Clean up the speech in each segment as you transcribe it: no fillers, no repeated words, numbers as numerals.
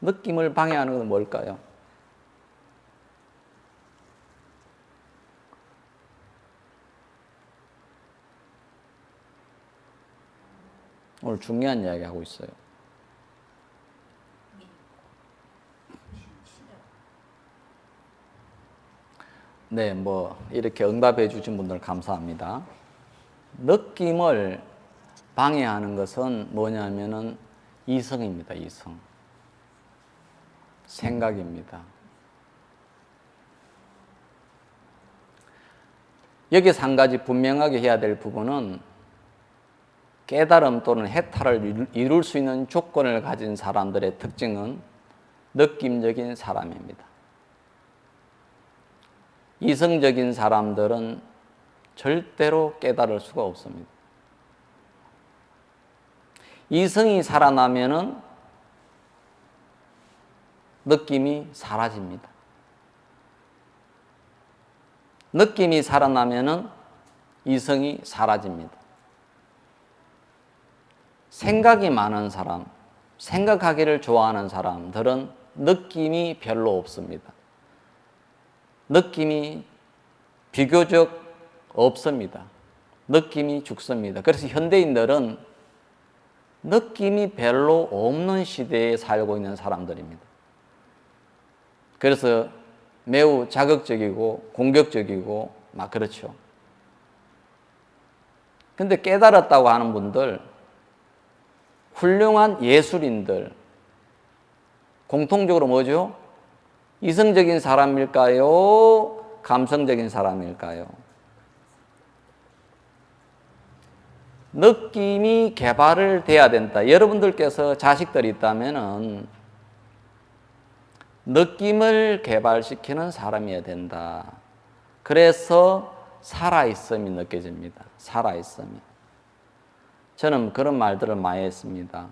느낌을 방해하는 건 뭘까요? 오늘 중요한 이야기 하고 있어요. 네, 이렇게 응답해 주신 분들 감사합니다. 느낌을 방해하는 것은 뭐냐면은 이성입니다, 이성. 생각입니다. 여기서 한 가지 분명하게 해야 될 부분은 깨달음 또는 해탈을 이룰 수 있는 조건을 가진 사람들의 특징은 느낌적인 사람입니다. 이성적인 사람들은 절대로 깨달을 수가 없습니다. 이성이 살아나면은 느낌이 사라집니다. 느낌이 살아나면은 이성이 사라집니다. 생각이 많은 사람, 생각하기를 좋아하는 사람들은 느낌이 별로 없습니다. 느낌이 비교적 없습니다. 느낌이 죽습니다. 그래서 현대인들은 느낌이 별로 없는 시대에 살고 있는 사람들입니다. 그래서 매우 자극적이고 공격적이고 막 그렇죠. 근데 깨달았다고 하는 분들, 훌륭한 예술인들, 공통적으로 뭐죠? 이성적인 사람일까요? 감성적인 사람일까요? 느낌이 개발을 돼야 된다. 여러분들께서 자식들이 있다면은 느낌을 개발시키는 사람이어야 된다. 그래서 살아있음이 느껴집니다. 살아있음이. 저는 그런 말들을 많이 했습니다.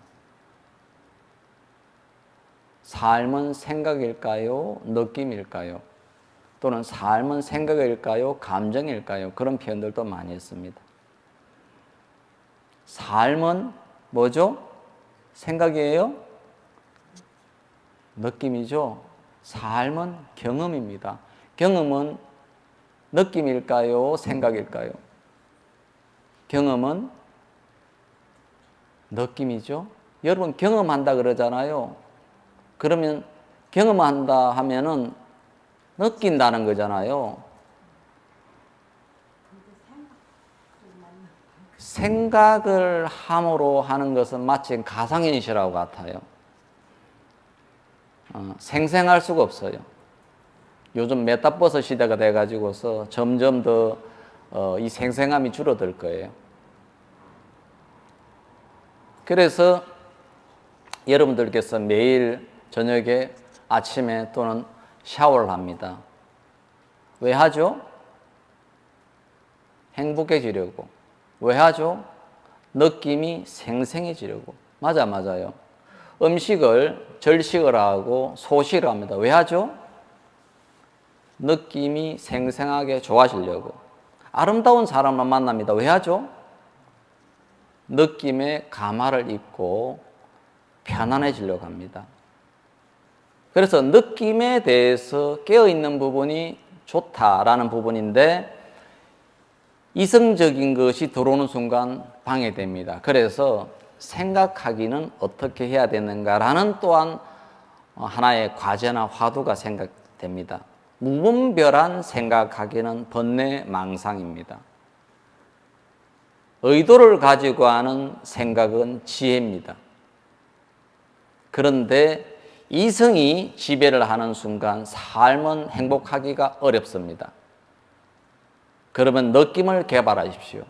삶은 생각일까요? 느낌일까요? 또는 삶은 생각일까요? 감정일까요? 그런 표현들도 많이 했습니다. 삶은 뭐죠? 생각이에요? 느낌이죠? 삶은 경험입니다. 경험은 느낌일까요? 생각일까요? 경험은 느낌이죠? 여러분 경험한다 그러잖아요. 그러면 경험한다 하면은 느낀다는 거잖아요. 생각을 함으로 하는 것은 마치 가상현실하고 같아요. 생생할 수가 없어요. 요즘 메타버스 시대가 돼가지고서 점점 더 이 생생함이 줄어들 거예요. 그래서 여러분들께서 매일 저녁에 아침에 또는 샤워를 합니다. 왜 하죠? 행복해지려고. 왜 하죠? 느낌이 생생해지려고. 맞아요. 음식을 절식을 하고 소식을 합니다. 왜 하죠? 느낌이 생생하게 좋아지려고. 아름다운 사람을 만납니다. 왜 하죠? 느낌의 감화를 입고 편안해지려고 합니다. 그래서 느낌에 대해서 깨어있는 부분이 좋다라는 부분인데 이성적인 것이 들어오는 순간 방해됩니다. 그래서 생각하기는 어떻게 해야 되는가라는 또한 하나의 과제나 화두가 생각됩니다. 무분별한 생각하기는 번뇌망상입니다. 의도를 가지고 하는 생각은 지혜입니다. 그런데 이성이 지배를 하는 순간 삶은 행복하기가 어렵습니다. 그러면 느낌을 개발하십시오.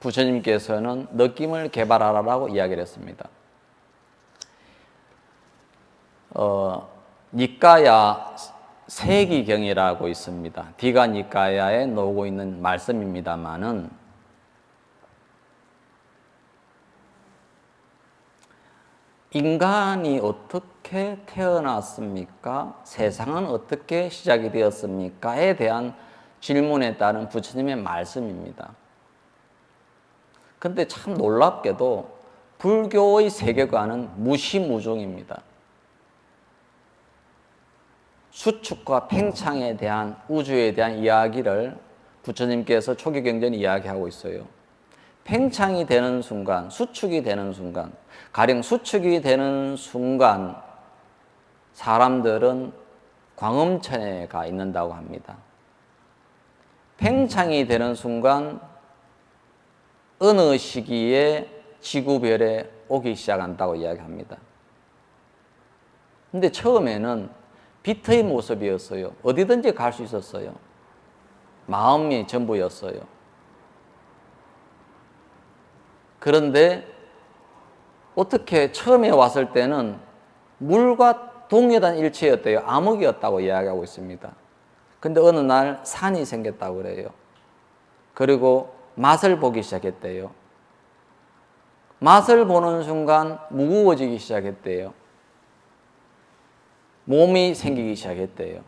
부처님께서는 느낌을 개발하라고 이야기를 했습니다. 니까야 세기경이라고 있습니다. 디가 니까야에 나오고 있는 말씀입니다만은 인간이 어떻게 태어났습니까? 세상은 어떻게 시작이 되었습니까?에 대한 질문에 따른 부처님의 말씀입니다. 근데 참 놀랍게도 불교의 세계관은 무시무종입니다. 수축과 팽창에 대한 우주에 대한 이야기를 부처님께서 초기 경전에 이야기하고 있어요. 팽창이 되는 순간, 수축이 되는 순간, 가령 수축이 되는 순간 사람들은 광음천에 가 있는다고 합니다. 팽창이 되는 순간 어느 시기에 지구별에 오기 시작한다고 이야기합니다. 근데 처음에는 빛의 모습이었어요. 어디든지 갈 수 있었어요. 마음이 전부였어요. 그런데 어떻게 처음에 왔을 때는 물과 동일한 일체였대요. 암흑이었다고 이야기하고 있습니다. 근데 어느 날 산이 생겼다고 그래요. 그리고 맛을 보기 시작했대요. 맛을 보는 순간 무거워지기 시작했대요. 몸이 생기기 시작했대요.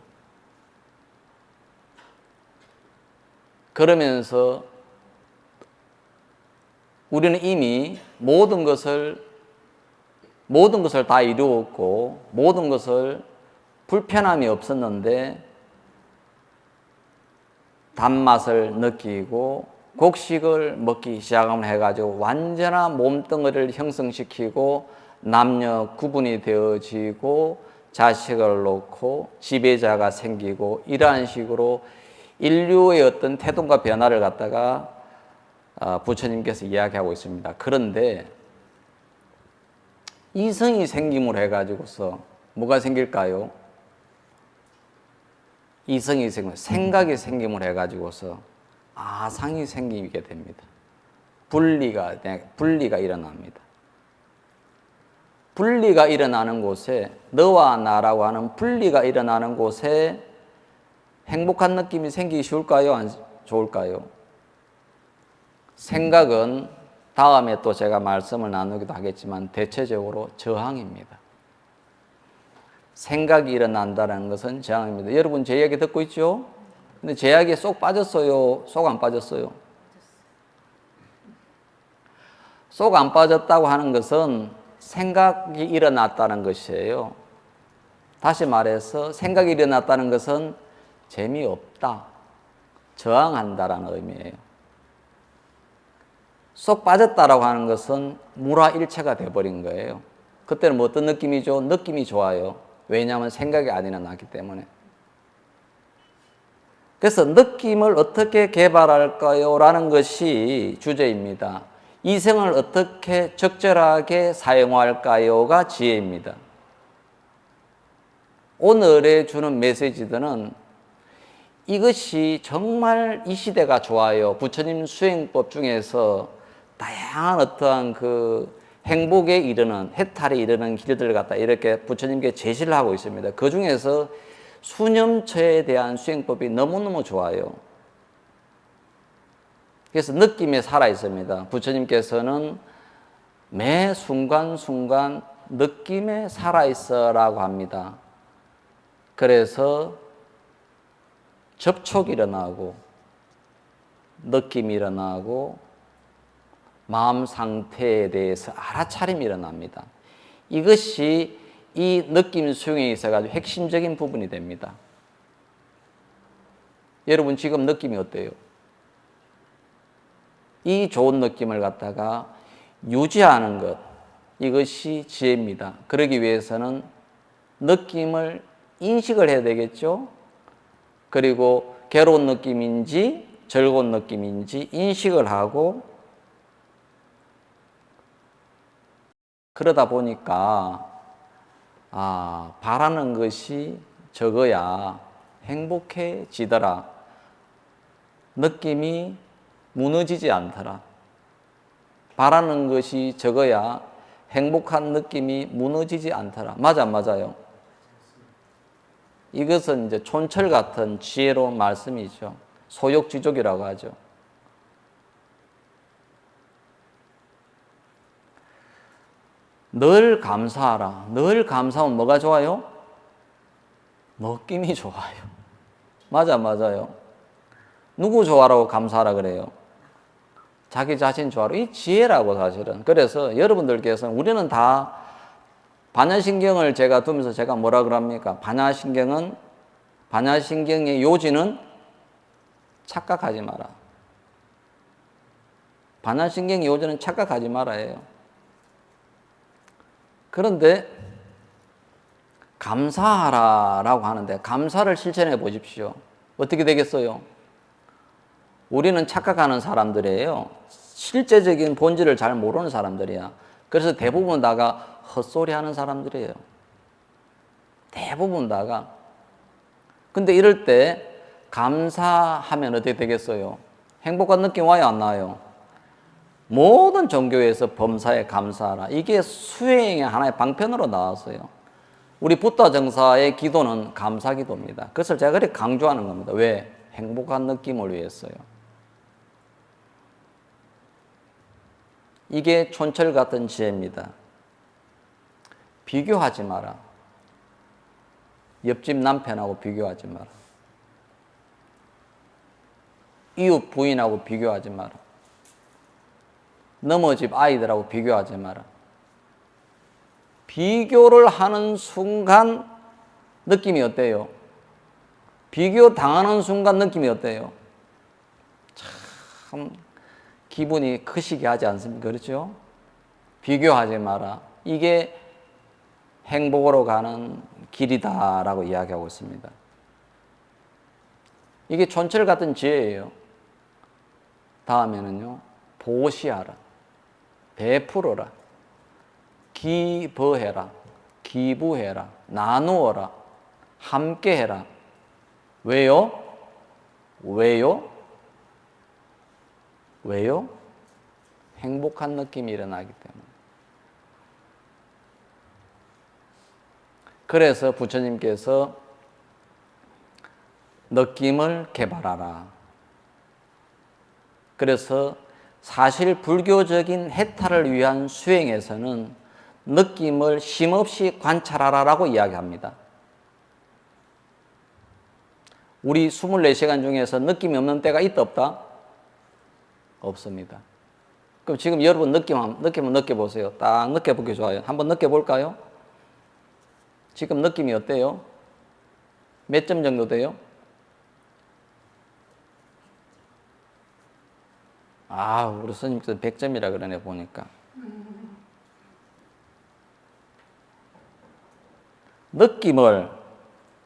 그러면서 우리는 이미 모든 것을 다 이루었고 모든 것을 불편함이 없었는데 단맛을 느끼고 곡식을 먹기 시작하면 해가지고 완전한 몸뚱어리를 형성시키고 남녀 구분이 되어지고 자식을 놓고 지배자가 생기고 이러한 식으로 인류의 어떤 태동과 변화를 갖다가 부처님께서 이야기하고 있습니다. 그런데 이성이 생김으로 해가지고서 뭐가 생길까요? 이성이 생김, 생각이 생김으로 해가지고서 아상이 생기게 됩니다. 분리가 일어납니다. 분리가 일어나는 곳에 너와 나라고 하는 분리가 일어나는 곳에 행복한 느낌이 생기기 쉬울까요? 안 좋을까요? 생각은 다음에 또 제가 말씀을 나누기도 하겠지만 대체적으로 저항입니다. 생각이 일어난다는 것은 저항입니다. 여러분 제 이야기 듣고 있죠? 근데 제 이야기에 쏙 빠졌어요? 쏙 안 빠졌어요? 쏙 안 빠졌다고 하는 것은 생각이 일어났다는 것이에요. 다시 말해서 생각이 일어났다는 것은 재미없다, 저항한다라는 의미예요. 쏙 빠졌다라고 하는 것은 무라일체가 돼버린 거예요. 그때는 뭐 어떤 느낌이죠? 느낌이 좋아요. 왜냐하면 생각이 안 일어났기 때문에. 그래서 느낌을 어떻게 개발할까요? 라는 것이 주제입니다. 이성을 어떻게 적절하게 사용할까요?가 지혜입니다. 오늘에 주는 메시지들은 이것이 정말 이 시대가 좋아요. 부처님 수행법 중에서 다양한 어떠한 그 행복에 이르는, 해탈에 이르는 길들을 갖다 이렇게 부처님께 제시를 하고 있습니다. 그 중에서 수념처에 대한 수행법이 너무너무 좋아요. 그래서 느낌에 살아 있습니다. 부처님께서는 매 순간순간 느낌에 살아 있어라고 합니다. 그래서 접촉이 일어나고 느낌이 일어나고 마음 상태에 대해서 알아차림이 일어납니다. 이것이 이 느낌 수용에 있어가지고 핵심적인 부분이 됩니다. 여러분 지금 느낌이 어때요? 이 좋은 느낌을 갖다가 유지하는 것, 이것이 지혜입니다. 그러기 위해서는 느낌을 인식을 해야 되겠죠? 그리고 괴로운 느낌인지 즐거운 느낌인지 인식을 하고 그러다 보니까 바라는 것이 적어야 행복해지더라. 느낌이 무너지지 않더라. 바라는 것이 적어야 행복한 느낌이 무너지지 않더라. 맞아, 맞아요. 이것은 이제 촌철 같은 지혜로운 말씀이죠. 소욕지족이라고 하죠. 늘 감사하라. 늘 감사하면 뭐가 좋아요? 느낌이 좋아요. 맞아, 맞아요. 누구 좋아라고 감사하라 그래요? 자기 자신 좋아라. 이 지혜라고 사실은. 그래서 여러분들께서는 우리는 다 반야신경을 제가 두면서 제가 뭐라 그럽니까? 반야신경은 반야신경의 요지는 착각하지 마라. 반야신경의 요지는 착각하지 말아예요. 그런데 감사하라라고 하는데 감사를 실천해 보십시오. 어떻게 되겠어요? 우리는 착각하는 사람들이에요. 실제적인 본질을 잘 모르는 사람들이야. 그래서 대부분 다가 헛소리 하는 사람들이에요. 대부분 다가. 근데 이럴 때 감사하면 어떻게 되겠어요? 행복한 느낌 와요, 안 나요? 모든 종교에서 범사에 감사하라. 이게 수행의 하나의 방편으로 나왔어요. 우리 부다 정사의 기도는 감사 기도입니다. 그것을 제가 그렇게 강조하는 겁니다. 왜? 행복한 느낌을 위해서요. 이게 촌철 같은 지혜입니다. 비교하지 마라. 옆집 남편하고 비교하지 마라. 이웃 부인하고 비교하지 마라. 너머 집 아이들하고 비교하지 마라. 비교를 하는 순간 느낌이 어때요? 비교 당하는 순간 느낌이 어때요? 참 기분이 크시게 하지 않습니까? 그렇죠? 비교하지 마라. 이게 행복으로 가는 길이다라고 이야기하고 있습니다. 이게 촌철 같은 지혜예요. 다음에는요, 보시하라. 베풀어라. 기버해라. 기부해라. 나누어라. 함께해라. 왜요? 왜요? 왜요? 행복한 느낌이 일어나기 때문에. 그래서 부처님께서 느낌을 개발하라. 그래서 사실 불교적인 해탈을 위한 수행에서는 느낌을 쉼없이 관찰하라라고 이야기합니다. 우리 24시간 중에서 느낌이 없는 때가 있다 없다? 없습니다. 그럼 지금 여러분 느낌만 느껴보세요. 딱 느껴보기 좋아요. 한번 느껴볼까요? 지금 느낌이 어때요? 몇 점 정도 돼요? 아, 우리 스님께서 100점이라 그러네, 보니까.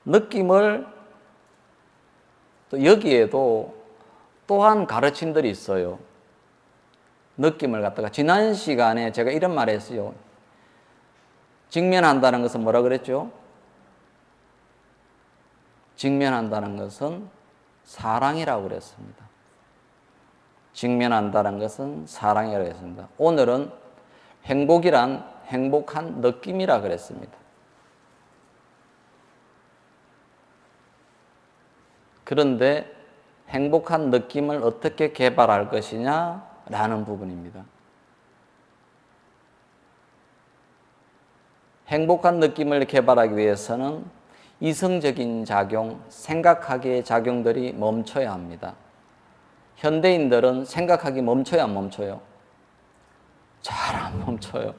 느낌을 또 여기에도 또한 가르침들이 있어요. 느낌을 갖다가 지난 시간에 제가 이런 말 했어요. 직면한다는 것은 뭐라 그랬죠? 직면한다는 것은 사랑이라고 그랬습니다. 직면한다는 것은 사랑이라고 했습니다. 오늘은 행복이란 행복한 느낌이라 그랬습니다. 그런데 행복한 느낌을 어떻게 개발할 것이냐라는 부분입니다. 행복한 느낌을 개발하기 위해서는 이성적인 작용, 생각하기의 작용들이 멈춰야 합니다. 현대인들은 생각하기 멈춰야 안 멈춰요? 잘 안 멈춰요.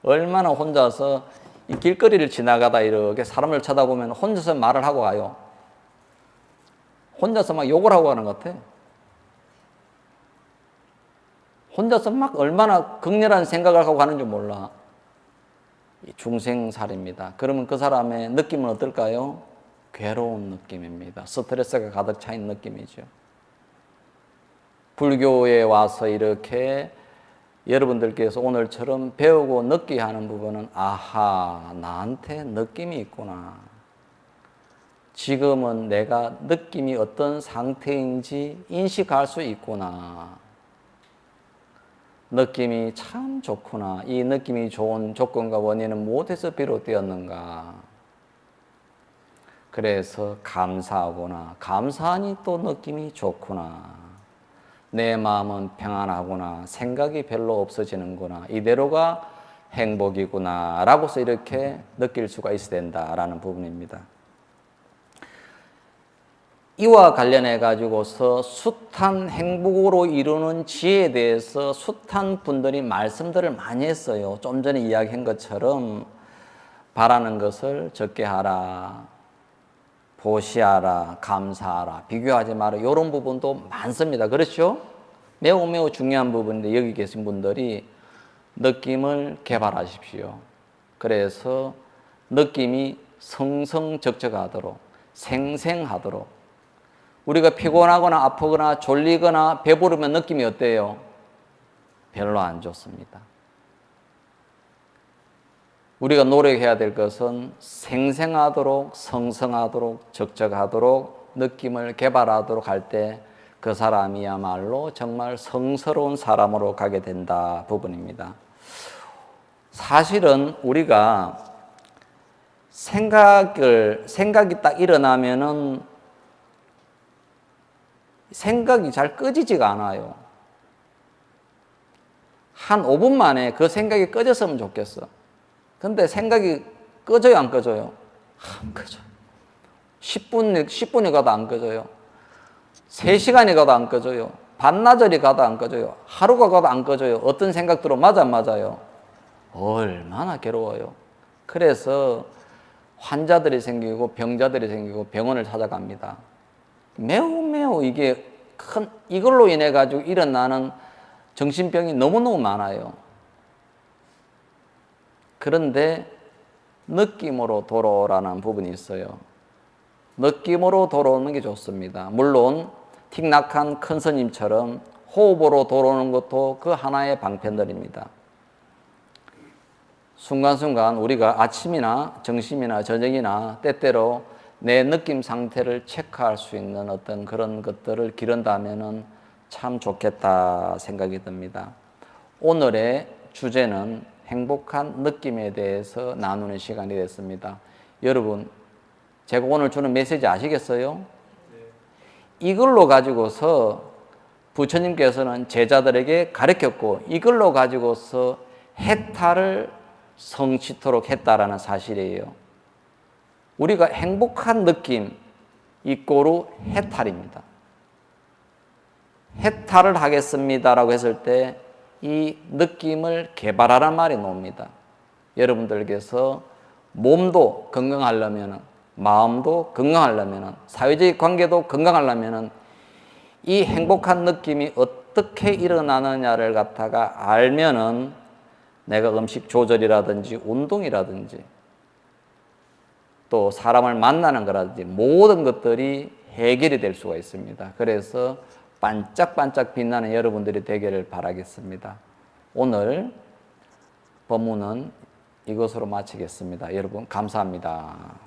얼마나 혼자서 이 길거리를 지나가다 이렇게 사람을 쳐다보면 혼자서 말을 하고 가요. 혼자서 막 욕을 하고 가는 것 같아. 혼자서 막 얼마나 극렬한 생각을 하고 가는 줄 몰라. 중생살입니다. 그러면 그 사람의 느낌은 어떨까요? 괴로운 느낌입니다. 스트레스가 가득 차인 느낌이죠. 불교에 와서 이렇게 여러분들께서 오늘처럼 배우고 느끼게 하는 부분은 아하, 나한테 느낌이 있구나. 지금은 내가 느낌이 어떤 상태인지 인식할 수 있구나. 느낌이 참 좋구나. 이 느낌이 좋은 조건과 원인은 무엇에서 비롯되었는가. 그래서 감사하구나. 감사하니 또 느낌이 좋구나. 내 마음은 평안하구나. 생각이 별로 없어지는구나. 이대로가 행복이구나. 라고서 이렇게 느낄 수가 있어야 된다라는 부분입니다. 이와 관련해 가지고서 숱한 행복으로 이루는 지혜에 대해서 숱한 분들이 말씀들을 많이 했어요. 좀 전에 이야기한 것처럼 바라는 것을 적게 하라. 보시하라, 감사하라, 비교하지 마라 이런 부분도 많습니다. 그렇죠? 매우 매우 중요한 부분인데 여기 계신 분들이 느낌을 개발하십시오. 그래서 느낌이 성성적적하도록 생생하도록 우리가 피곤하거나 아프거나 졸리거나 배부르면 느낌이 어때요? 별로 안 좋습니다. 우리가 노력해야 될 것은 생생하도록 성성하도록 적적하도록 느낌을 개발하도록 할 때 그 사람이야말로 정말 성스러운 사람으로 가게 된다 부분입니다. 사실은 우리가 생각이 딱 일어나면은 생각이 잘 꺼지지가 않아요. 한 5분 만에 그 생각이 꺼졌으면 좋겠어. 근데 생각이 꺼져요, 안 꺼져요? 안 꺼져요. 10분이 가도 안 꺼져요. 3시간이 가도 안 꺼져요. 반나절이 가도 안 꺼져요. 하루가 가도 안 꺼져요. 어떤 생각 들어 맞아, 안 맞아요? 얼마나 괴로워요. 그래서 환자들이 생기고 병자들이 생기고 병원을 찾아갑니다. 매우 이게 이걸로 인해 가지고 일어나는 정신병이 너무너무 많아요. 그런데 느낌으로 돌아오라는 부분이 있어요. 느낌으로 돌아오는 게 좋습니다. 물론 틱낙한 큰 스님처럼 호흡으로 돌아오는 것도 그 하나의 방편들입니다. 순간순간 우리가 아침이나 점심이나 저녁이나 때때로 내 느낌 상태를 체크할 수 있는 어떤 그런 것들을 기른다면 참 좋겠다 생각이 듭니다. 오늘의 주제는 행복한 느낌에 대해서 나누는 시간이 됐습니다. 여러분, 제가 오늘 주는 메시지 아시겠어요? 이걸로 가지고서 부처님께서는 제자들에게 가르쳤고 이걸로 가지고서 해탈을 성취토록 했다라는 사실이에요. 우리가 행복한 느낌 이꼬르 해탈입니다. 해탈을 하겠습니다라고 했을 때 이 느낌을 개발하라는 말이 나옵니다. 여러분들께서 몸도 건강하려면 마음도 건강하려면 사회적 관계도 건강하려면 이 행복한 느낌이 어떻게 일어나느냐를 갖다가 알면은 내가 음식 조절이라든지 운동이라든지 또 사람을 만나는 거라든지 모든 것들이 해결이 될 수가 있습니다. 그래서 반짝반짝 빛나는 여러분들이 되기를 바라겠습니다. 오늘 법문은 이것으로 마치겠습니다. 여러분 감사합니다.